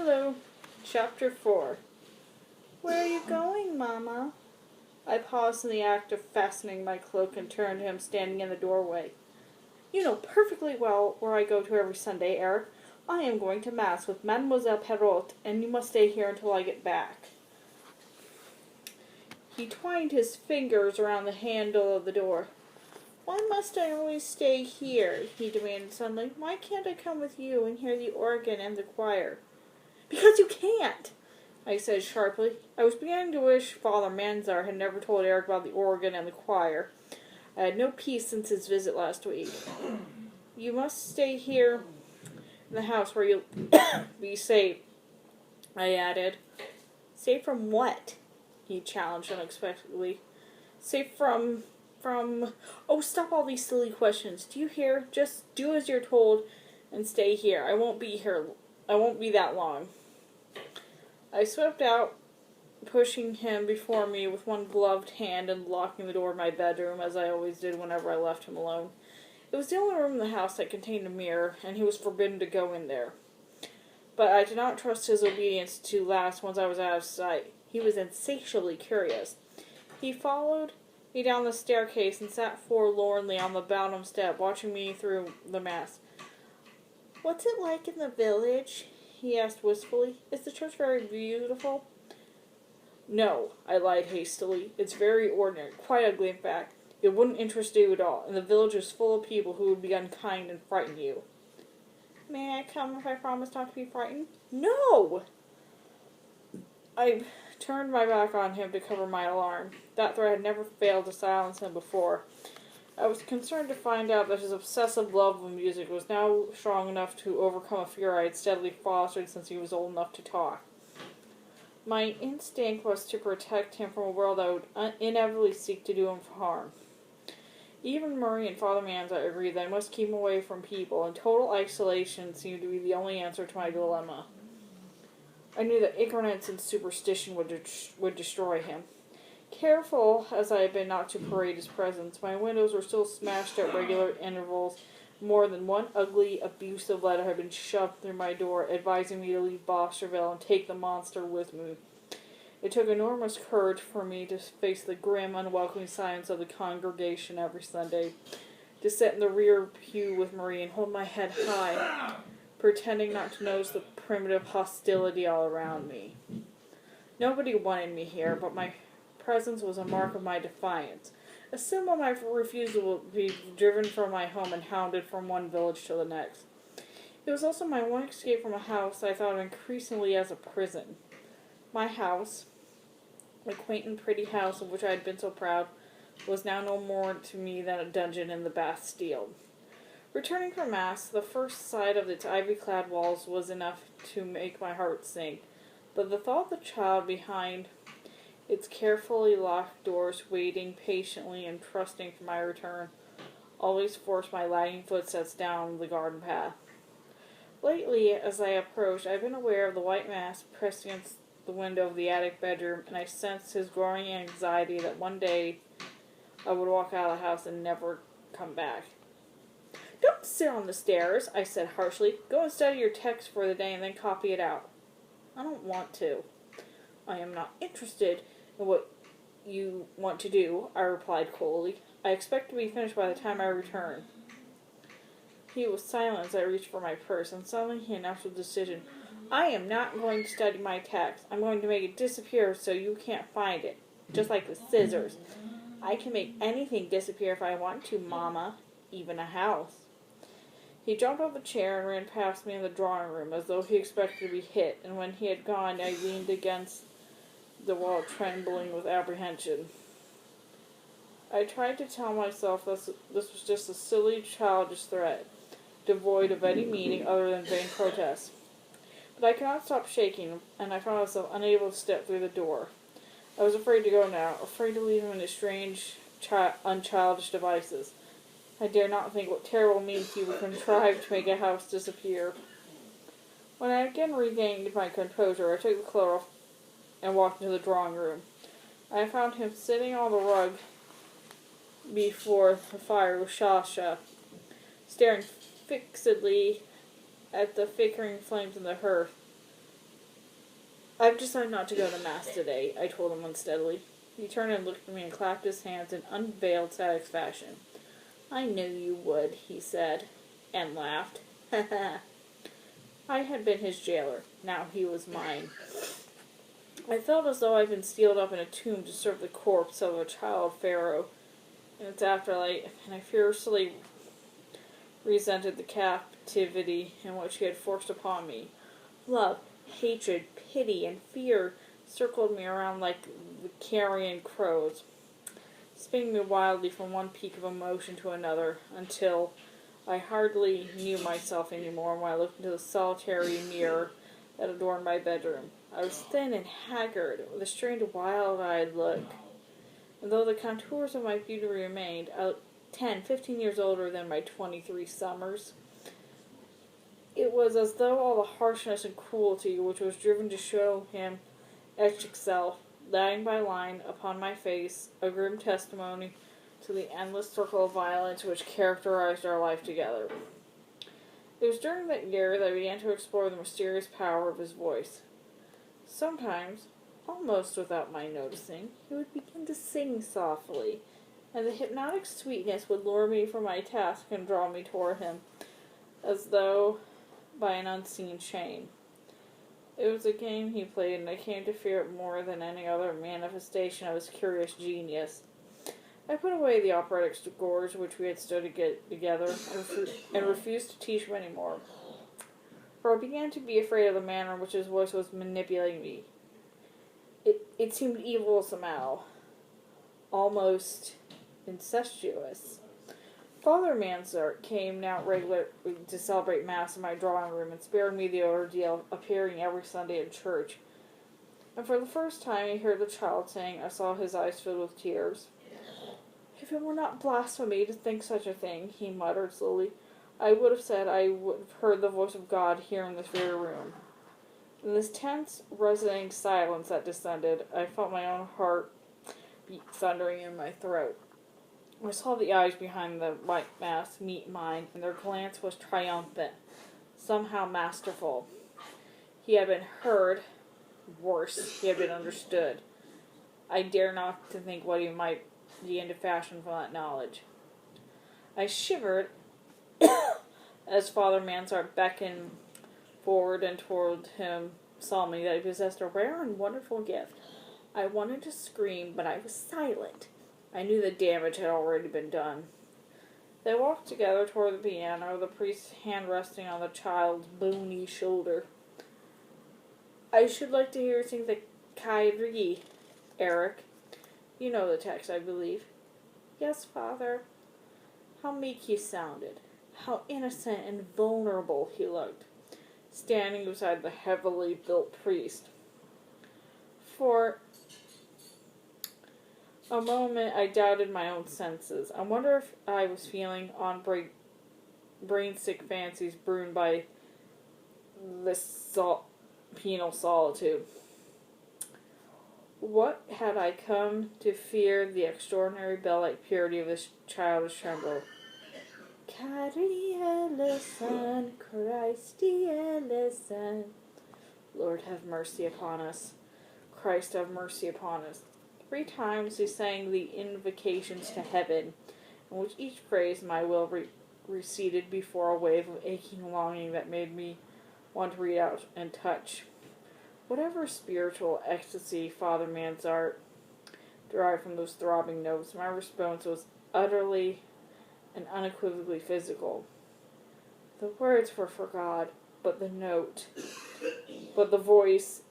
Hello. Chapter 4. Where are you going, Mama? I paused in the act of fastening my cloak and turned to him standing in the doorway. You know perfectly well where I go to every Sunday, Erik. I am going to Mass with Mademoiselle Perrault, and you must stay here until I get back. He twined his fingers around the handle of the door. Why must I always stay here? He demanded suddenly. Why can't I come with you and hear the organ and the choir? Because you can't, I said sharply. I was beginning to wish Father Manzar had never told Erik about the organ and the choir. I had no peace since his visit last week. You must stay here in the house where you'll be safe, I added. Safe from what? He challenged unexpectedly. Safe from... Oh, stop all these silly questions. Do you hear? Just do as you're told and stay here. I won't be that long. I swept out, pushing him before me with one gloved hand and locking the door of my bedroom, as I always did whenever I left him alone. It was the only room in the house that contained a mirror, and he was forbidden to go in there. But I did not trust his obedience to last once I was out of sight. He was insatiably curious. He followed me down the staircase and sat forlornly on the bottom step, watching me through the mask. What's it like in the village? He asked wistfully. Is the church very beautiful? No, I lied hastily. It's very ordinary, quite ugly in fact. It wouldn't interest you at all, and the village is full of people who would be unkind and frighten you. May I come if I promise not to be frightened? No! I turned my back on him to cover my alarm. That threat had never failed to silence him before. I was concerned to find out that his obsessive love of music was now strong enough to overcome a fear I had steadily fostered since he was old enough to talk. My instinct was to protect him from a world that would inevitably seek to do him harm. Even Marie and Father Manzar agreed that I must keep him away from people, and total isolation seemed to be the only answer to my dilemma. I knew that ignorance and superstition would destroy him. Careful as I had been not to parade his presence, my windows were still smashed at regular intervals. More than one ugly, abusive letter had been shoved through my door, advising me to leave Boscherville and take the monster with me. It took enormous courage for me to face the grim, unwelcoming silence of the congregation every Sunday, to sit in the rear pew with Marie and hold my head high, pretending not to notice the primitive hostility all around me. Nobody wanted me here, but my presence was a mark of my defiance, a symbol of my refusal to be driven from my home and hounded from one village to the next. It was also my one escape from a house I thought of increasingly as a prison. My house, the quaint and pretty house of which I had been so proud, was now no more to me than a dungeon in the Bastille. Returning from Mass, the first sight of its ivy-clad walls was enough to make my heart sink, but the thought of the child behind its carefully locked doors, waiting patiently and trusting for my return, always forced my lagging footsteps down the garden path. Lately, as I approached, I had been aware of the white mask pressed against the window of the attic bedroom, and I sensed his growing anxiety that one day I would walk out of the house and never come back. Don't sit on the stairs, I said harshly. Go and study your text for the day and then copy it out. I don't want to. I am not interested in what you want to do, I replied coldly. I expect to be finished by the time I return. He was silent as I reached for my purse, and suddenly he announced with decision, I am not going to study my text. I'm going to make it disappear so you can't find it. Just like the scissors. I can make anything disappear if I want to, Mama. Even a house. He jumped off the chair and ran past me in the drawing room as though he expected to be hit, and when he had gone, I leaned against the wall, trembling with apprehension. I tried to tell myself this was just a silly, childish threat, devoid of any meaning other than vain protest. But I could not stop shaking, and I found myself unable to step through the door. I was afraid to go now, afraid to leave him in his strange, unchildish devices. I dare not think what terrible means he would contrive to make a house disappear. When I again regained my composure, I took the clothes off and walked into the drawing room. I found him sitting on the rug before the fire with Sasha, staring fixedly at the flickering flames in the hearth. I've decided not to go to Mass today, I told him unsteadily. He turned and looked at me and clapped his hands in unveiled satisfaction. I knew you would, he said, and laughed. I had been his jailer. Now he was mine. I felt as though I'd been sealed up in a tomb to serve the corpse of a child pharaoh in its afterlife, and I fiercely resented the captivity in which he had forced upon me. Love, hatred, pity, and fear circled me around like the carrion crows, spinning me wildly from one peak of emotion to another, until I hardly knew myself anymore when I looked into the solitary mirror that adorned my bedroom. I was thin and haggard, with a strange wild-eyed look, and though the contours of my beauty remained, 15 years older than my 23 summers, it was as though all the harshness and cruelty which was driven to show him etched itself, line by line, upon my face, a grim testimony to the endless circle of violence which characterized our life together. It was during that year that I began to explore the mysterious power of his voice. Sometimes, almost without my noticing, he would begin to sing softly, and the hypnotic sweetness would lure me from my task and draw me toward him, as though by an unseen chain. It was a game he played, and I came to fear it more than any other manifestation of his curious genius. I put away the operatic scores which we had studied together, and refused to teach him any more, for I began to be afraid of the manner in which his voice was manipulating me. It seemed evil somehow, almost incestuous. Father Mansart came now regularly to celebrate Mass in my drawing room and spared me the ordeal of appearing every Sunday in church. And for the first time I heard the child sing. I saw his eyes filled with tears. If it were not blasphemy to think such a thing, he muttered slowly, I would have said I would have heard the voice of God here in this very room. In this tense, resonating silence that descended, I felt my own heart beat thundering in my throat. I saw the eyes behind the white mask meet mine, and their glance was triumphant, somehow masterful. He had been heard. Worse, he had been understood. I dare not to think what he might begin to fashion from that knowledge. I shivered as Father Mansart beckoned forward and told him solemnly that he possessed a rare and wonderful gift. I wanted to scream, but I was silent. I knew the damage had already been done. They walked together toward the piano, the priest's hand resting on the child's bony shoulder. I should like to hear you sing the Kyrie, Erik. You know the text, I believe. Yes, Father. How meek he sounded. How innocent and vulnerable he looked, standing beside the heavily built priest. For a moment I doubted my own senses. I wonder if I was feeling on brain-sick fancies brewed by this penal solitude. What had I come to fear the extraordinary bell-like purity of this childish tremble? Kyrie eleison, Christ eleison. Lord, have mercy upon us. Christ, have mercy upon us. 3 times he sang the invocations to heaven, in which each phrase my will receded before a wave of aching longing that made me want to reach out and touch. Whatever spiritual ecstasy Father Mansart derived from those throbbing notes, my response was utterly and unequivocally physical. The words were for God, but the voice,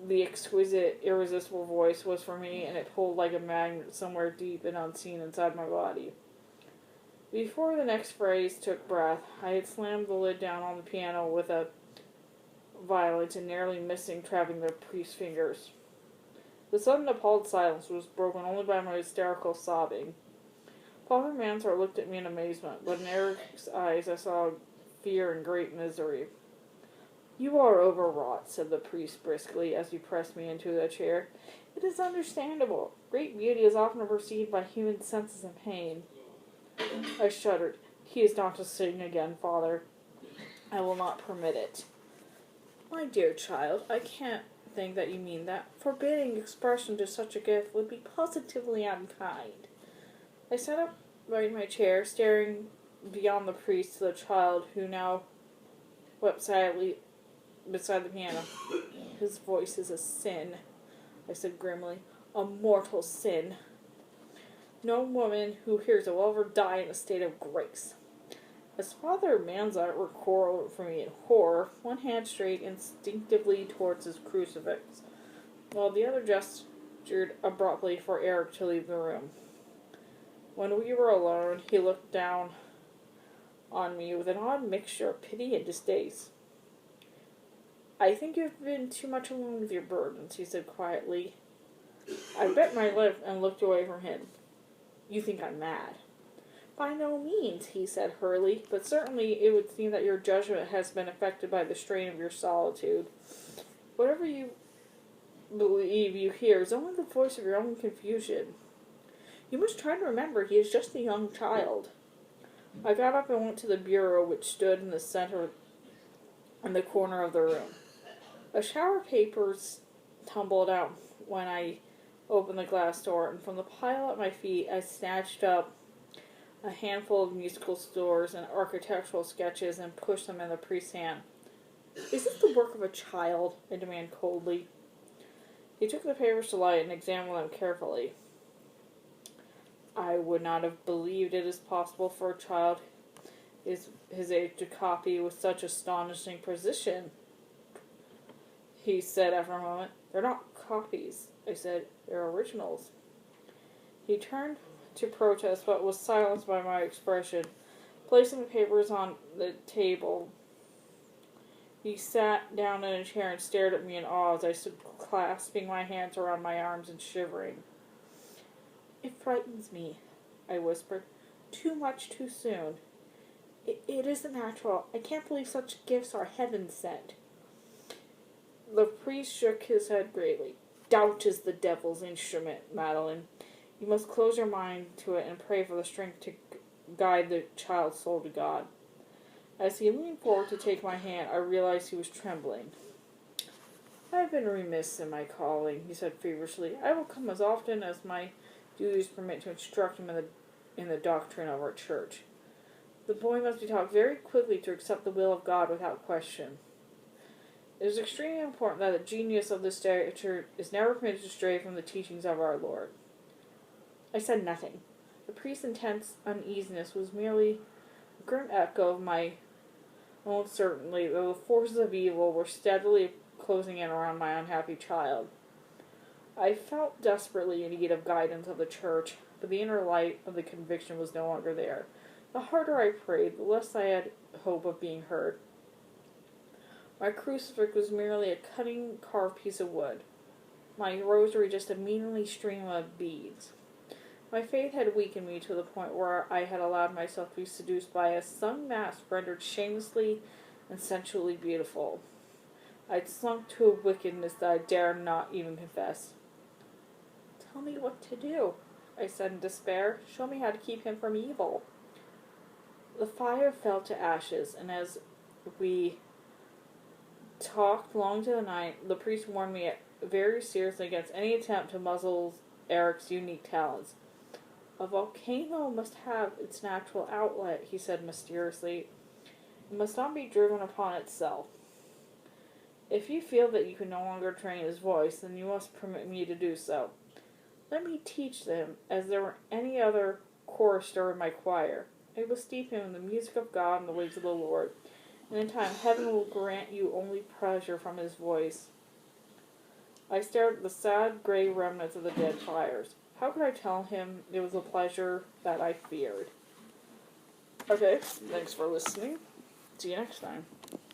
the exquisite, irresistible voice, was for me, and it pulled like a magnet somewhere deep and unseen inside my body. Before the next phrase took breath, I had slammed the lid down on the piano with a violence and narrowly missing trapping the priest's fingers. The sudden appalled silence was broken only by my hysterical sobbing. Father Mansart looked at me in amazement, but in Erik's eyes I saw fear and great misery. You are overwrought, said the priest briskly as he pressed me into a chair. It is understandable. Great beauty is often perceived by human senses in pain. I shuddered. He is not to sing again, Father. I will not permit it. My dear child, I can't think that you mean that. Forbidding expression to such a gift would be positively unkind. I sat up right in my chair, staring beyond the priest to the child who now wept silently beside the piano. His voice is a sin, I said grimly. A mortal sin. No woman who hears it will ever die in a state of grace. As Father Manzat recoiled from me in horror, one hand strayed instinctively towards his crucifix, while the other gestured abruptly for Erik to leave the room. When we were alone, he looked down on me with an odd mixture of pity and distaste. I think you've been too much alone with your burdens, he said quietly. I bit my lip and looked away from him. You think I'm mad? By no means, he said hurriedly, but certainly it would seem that your judgment has been affected by the strain of your solitude. Whatever you believe you hear is only the voice of your own confusion. You must try to remember he is just a young child. I got up and went to the bureau which stood in the center in the corner of the room. A shower of papers tumbled out when I opened the glass door, and from the pile at my feet I snatched up a handful of musical scores and architectural sketches and pushed them in the priest's hand. Is this the work of a child? I demanded coldly. He took the papers to light and examined them carefully. I would not have believed it is possible for a child his age to copy with such astonishing precision, he said after a moment. They're not copies, I said. They're originals. He turned to protest, but was silenced by my expression. Placing the papers on the table, he sat down in a chair and stared at me in awe as I stood clasping my hands around my arms and shivering. It frightens me, I whispered. Too much too soon. It isn't natural. I can't believe such gifts are heaven sent. The priest shook his head gravely. Doubt is the devil's instrument, Madeleine. You must close your mind to it and pray for the strength to guide the child's soul to God. As he leaned forward to take my hand, I realized he was trembling. I have been remiss in my calling, he said feverishly. I will come as often as my duties permit to instruct him in the doctrine of our church. The boy must be taught very quickly to accept the will of God without question. It is extremely important that the genius of this stature is never permitted to stray from the teachings of our Lord. I said nothing. The priest's intense uneasiness was merely a grim echo of my own certainty, though the forces of evil were steadily closing in around my unhappy child. I felt desperately in need of guidance of the church, but the inner light of the conviction was no longer there. The harder I prayed, the less I had hope of being heard. My crucifix was merely a cutting carved piece of wood. My rosary just a meaningless stream of beads. My faith had weakened me to the point where I had allowed myself to be seduced by a sung mass rendered shamelessly and sensually beautiful. I had sunk to a wickedness that I dare not even confess. Tell me what to do, I said in despair. Show me how to keep him from evil. The fire fell to ashes, and as we talked long into the night, the priest warned me very seriously against any attempt to muzzle Erik's unique talents. A volcano must have its natural outlet, he said mysteriously. It must not be driven upon itself. If you feel that you can no longer train his voice, then you must permit me to do so. Let me teach them, as there were any other chorister in my choir. I will steep him in the music of God and the ways of the Lord, and in time heaven will grant you only pleasure from his voice. I stared at the sad gray remnants of the dead fires. How could I tell him it was a pleasure that I feared? Okay, thanks for listening. See you next time.